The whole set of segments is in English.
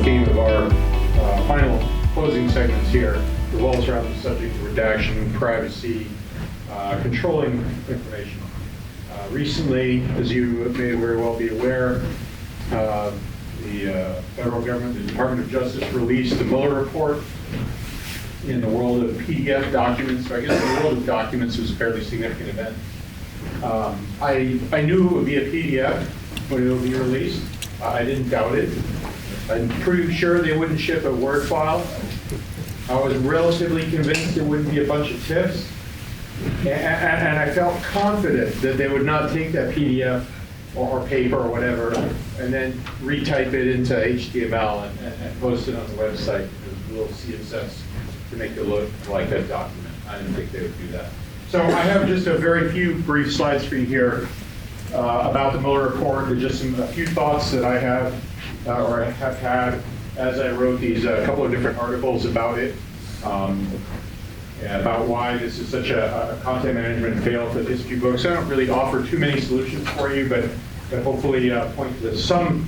the theme of our final closing segments here revolves around the subject of redaction, privacy, controlling information. Recently, as you may very well be aware, the federal government, the Department of Justice, released the Mueller Report. In the world of PDF documents, so I guess the world of documents was a fairly significant event. I knew it would be a PDF when it would be released. I didn't doubt it. I'm pretty sure they wouldn't ship a Word file. I was relatively convinced it wouldn't be a bunch of tips. And I felt confident that they would not take that PDF or paper or whatever and then retype it into HTML and post it on the website with a little CSS to make it look like that document. I didn't think they would do that. So I have just a very few brief slides for you here about the Mueller Report. There's just a few thoughts that I have or I have had as I wrote these couple of different articles about it, about why this is such a content management fail for history books. I don't really offer too many solutions for you, but hopefully point to some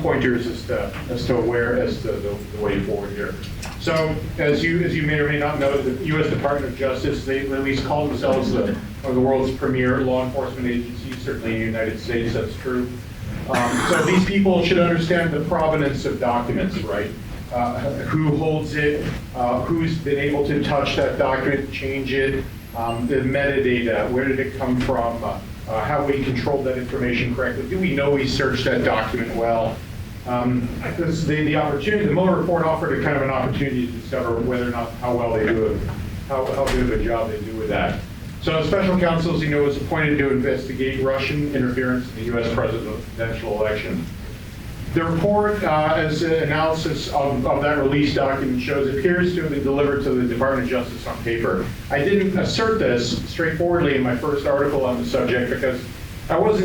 pointers as to the way forward here. So, as you may or may not know, the U.S. Department of Justice, they at least call themselves one of the world's premier law enforcement agencies. Certainly in the United States, that's true. So these people should understand the provenance of documents, right? Who holds it, who's been able to touch that document, change it, the metadata, where did it come from, how we controlled that information correctly, do we know we searched that document well? Because the Mueller Report offered a kind of an opportunity to discover whether or not how well they do it, how good of a job they do with that. So special counsel, as you know, was appointed to investigate Russian interference in the U.S. presidential election. The report, as an analysis of that release document shows, appears to have been delivered to the Department of Justice on paper. I didn't assert this straightforwardly in my first article on the subject because I was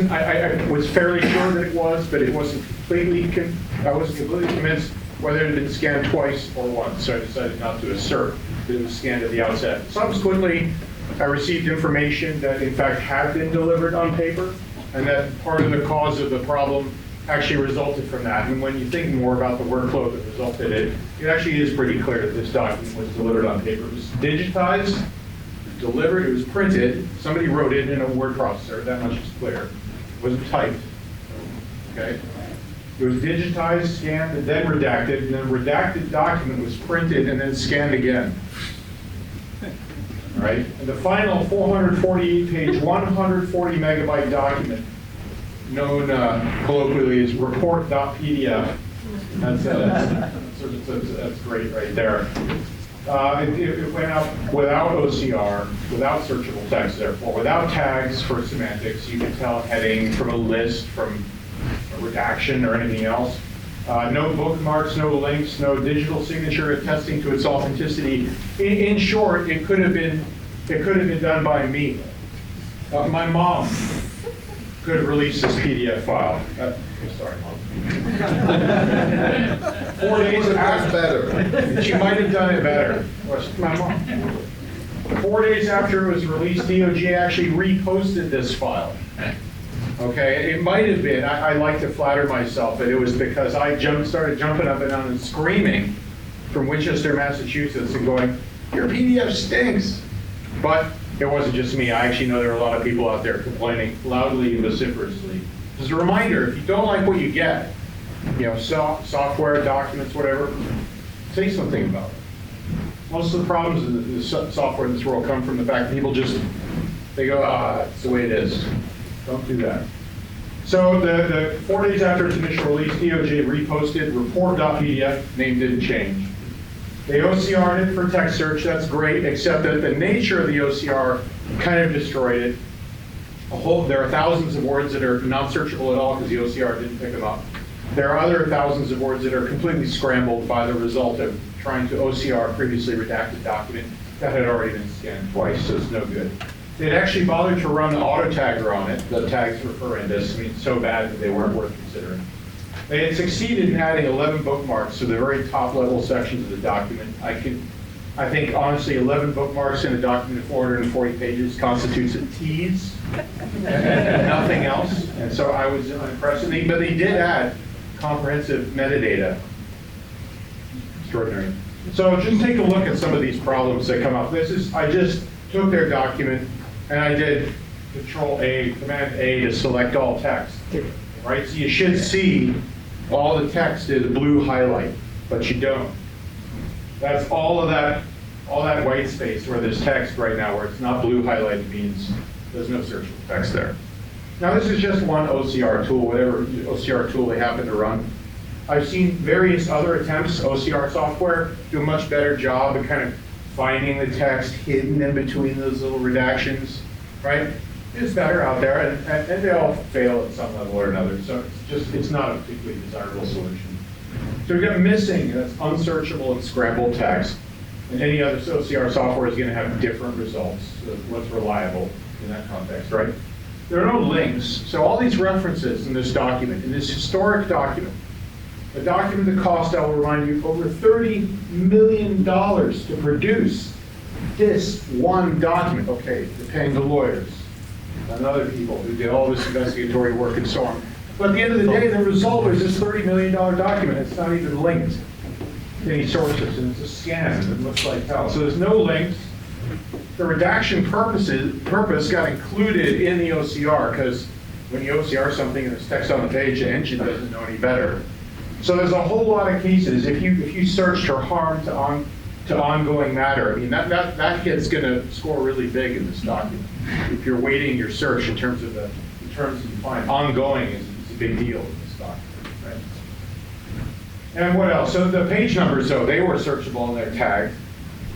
fairly sure that it was, but it wasn't I wasn't completely convinced whether it had been scanned twice or once, so I decided not to assert that it was scanned at the outset. Subsequently, I received information that in fact had been delivered on paper, and that part of the cause of the problem actually resulted from that. And when you think more about the workflow that resulted in it, it actually is pretty clear that this document was delivered on paper. It was digitized, it was delivered, it was printed, somebody wrote it in a word processor, that much is clear. It wasn't typed, okay? It was digitized, scanned, and then redacted, and the redacted document was printed and then scanned again. All right? And the final 448-page, 140 megabyte document, known colloquially as report.pdf. That's great right there. It went out without OCR, without searchable text, therefore, without tags for semantics. You can tell heading from a list, from a redaction, or anything else. No bookmarks, no links, no digital signature attesting to its authenticity. In short, it could have been done by me. My mom could have released this PDF file. Sorry, Mom. 4 days after, she might have done it better. My mom. 4 days after it was released, DOJ actually reposted this file. Okay, it might have been, I like to flatter myself that it was because I started jumping up and down and screaming from Winchester, Massachusetts and going, your PDF stinks. But it wasn't just me. I actually know there are a lot of people out there complaining loudly and vociferously. Just a reminder, if you don't like what you get, software, documents, whatever, say something about it. Most of the problems in the software in this world come from the fact that people they go, it's the way it is. Don't do that. So the 4 days after its initial release, DOJ reposted report.pdf, name didn't change. They OCR'd it for text search, that's great, except that the nature of the OCR kind of destroyed it. There are thousands of words that are not searchable at all because the OCR didn't pick them up. There are other thousands of words that are completely scrambled by the result of trying to OCR a previously redacted document that had already been scanned twice, so it's no good. They'd actually bothered to run the auto tagger on it. The tags were horrendous, so bad that they weren't worth considering. They had succeeded in adding 11 bookmarks to the very top level sections of the document. I think honestly 11 bookmarks in a document of 440 pages constitutes a tease and nothing else. And so I was unimpressed. But they did add comprehensive metadata extraordinary. So just take a look at some of these problems that come up. I just took their document and I did Command A to select all text, right? So you should see all the text is blue highlight, but you don't. That's all that white space where there's text right now, where it's not blue highlighted means there's no searchable text there. Now this is just one OCR tool, whatever OCR tool they happen to run. I've seen various other attempts, OCR software, do a much better job of kind of finding the text hidden in between those little redactions, right? It's better out there, and they all fail at some level or another, so it's not a particularly desirable solution. So we've got missing, that's unsearchable and scrambled text, and any other OCR software is going to have different results, so what's reliable in that context, right? There are no links, so all these references in this document, in this historic document, a document that cost, I will remind you, over $30 million to produce this one document. Okay, they're paying the lawyers and other people who did all this investigatory work and so on. But at the end of the day, the result is this $30 million document. It's not even linked to any sources, and it's a scan. It looks like hell. So there's no links. The redaction purpose got included in the OCR, because when you OCR something and there's text on the page, the engine doesn't know any better. So there's a whole lot of cases. If you searched for harm to ongoing matter, I mean that hit's going to score really big in this document. If you're weighting your search in terms of you find ongoing is a big deal in this document, right? And what else? So the page numbers, though, they were searchable and they're tagged.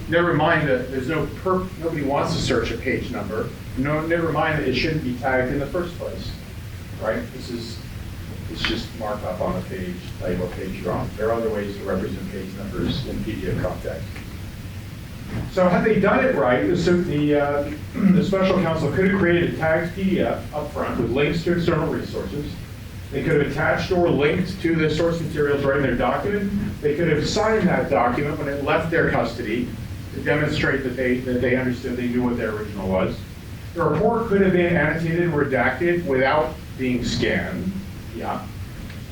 Never mind that there's nobody wants to search a page number. Never mind that it shouldn't be tagged in the first place, right? It's just markup on the page, tell you what page you're on. There are other ways to represent page numbers in PDF context. So had they done it right, the special counsel could have created a tagged PDF up front with links to external resources. They could have attached or linked to the source materials right in their document. They could have signed that document when it left their custody to demonstrate that they understood, they knew what their original was. The report could have been annotated and redacted without being scanned. Yeah.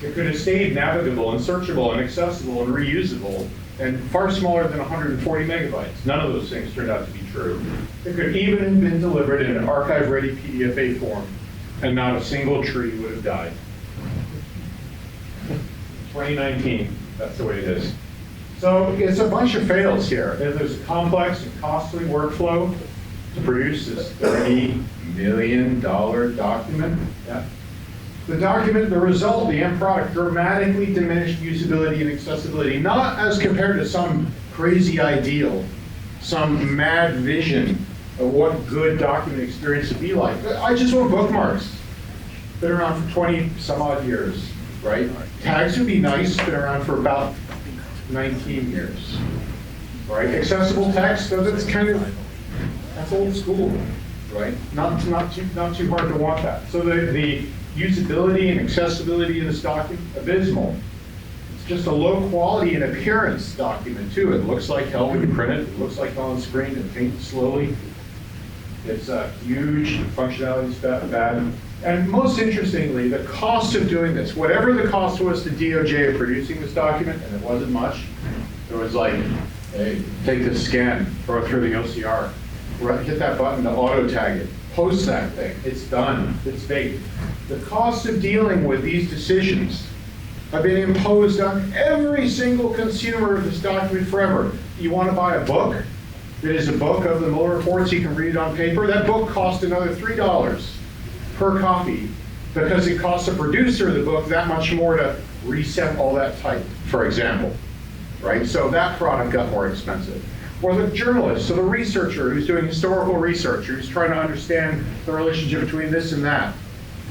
It could have stayed navigable and searchable and accessible and reusable and far smaller than 140 megabytes. None of those things turned out to be true. It could even have been delivered in an archive-ready PDF form, and not a single tree would have died. 2019, that's the way it is. So it's a bunch of fails here. There's a complex and costly workflow to produce this $30 million document. Yeah. The document, the result, the end product, dramatically diminished usability and accessibility, not as compared to some crazy ideal, some mad vision of what good document experience would be like. I just want bookmarks. Been around for 20 some odd years, right? Tags would be nice, been around for about 19 years, right? Accessible text, that's old school, right? Not too hard to want that. So the usability and accessibility of this document, abysmal. It's just a low quality and appearance document too. It looks like hell when you print it. It looks like hell on screen and paint slowly. It's huge, functionality is bad. And most interestingly, the cost of doing this, whatever the cost was to DOJ of producing this document, and it wasn't much, it was like, hey, take this scan, throw it through the OCR, hit that button to auto tag it, post that thing, it's done, it's baked. The cost of dealing with these decisions have been imposed on every single consumer of this document forever. You want to buy a book that is a book of the Mueller Report so you can read it on paper? That book costs another $3 per copy because it costs the producer of the book that much more to reset all that type, for example, right? So that product got more expensive. Or the journalist, so the researcher who's doing historical research, who's trying to understand the relationship between this and that.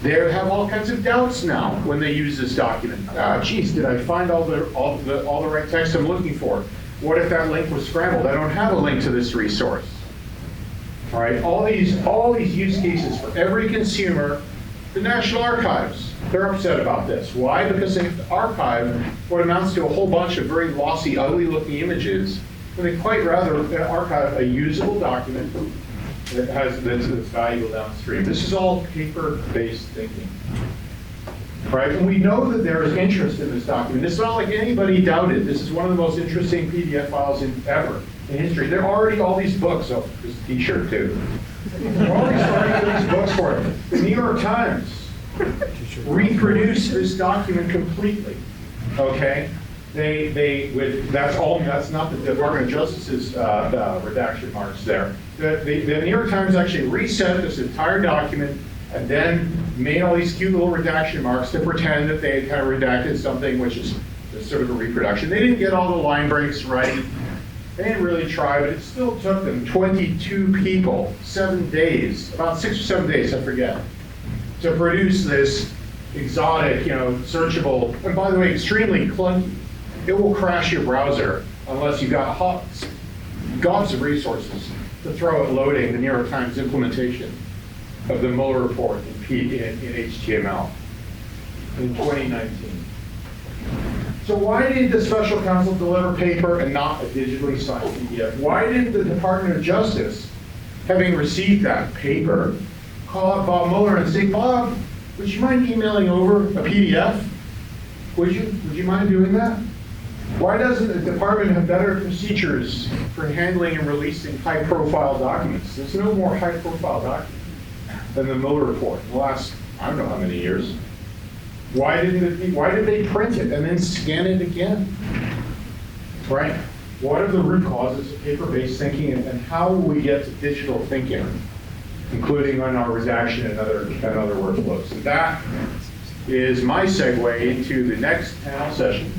They have all kinds of doubts now when they use this document. Geez, did I find all the right text I'm looking for? What if that link was scrambled? I don't have a link to this resource. All right, all these use cases for every consumer. The National Archives, they're upset about this. Why? Because they have to archive what amounts to a whole bunch of very lossy, ugly-looking images. And they quite rather archive a usable document that's valuable downstream. This is all paper-based thinking. right? And we know that there is interest in this document. It's not like anybody doubted. This is one of the most interesting PDF files ever in history. There are already all these books. Oh, there's a T-shirt too. We're already starting these books for it. The New York Times reproduced this document completely. Okay, that's not the Department of Justice's redaction marks there. The New York Times actually reset this entire document and then made all these cute little redaction marks to pretend that they had kind of redacted something which is sort of a reproduction. They didn't get all the line breaks right. They didn't really try, but it still took them 22 people, 7 days, about 6 or 7 days, I forget, to produce this exotic, searchable, and by the way, extremely clunky. It will crash your browser unless you've got gobs of resources to throw at loading the New York Times implementation of the Mueller Report in HTML in 2019. So why did the special counsel deliver paper and not a digitally signed PDF? Why didn't the Department of Justice, having received that paper, call up Bob Mueller and say, Bob, would you mind emailing over a PDF? Would you mind doing that? Why doesn't the department have better procedures for handling and releasing high-profile documents? There's no more high-profile document than the Mueller Report in the last, I don't know how many years. Why did they print it and then scan it again? Right? What are the root causes of paper-based thinking, and how will we get to digital thinking, including on our redaction and other workflows? And that is my segue into the next panel session.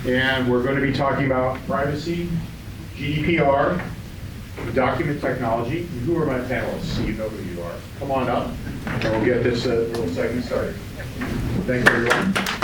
And we're going to be talking about privacy, GDPR, document technology. And who are my panelists? You know who you are. Come on up, and we'll get this little segment started. Thank you, everyone.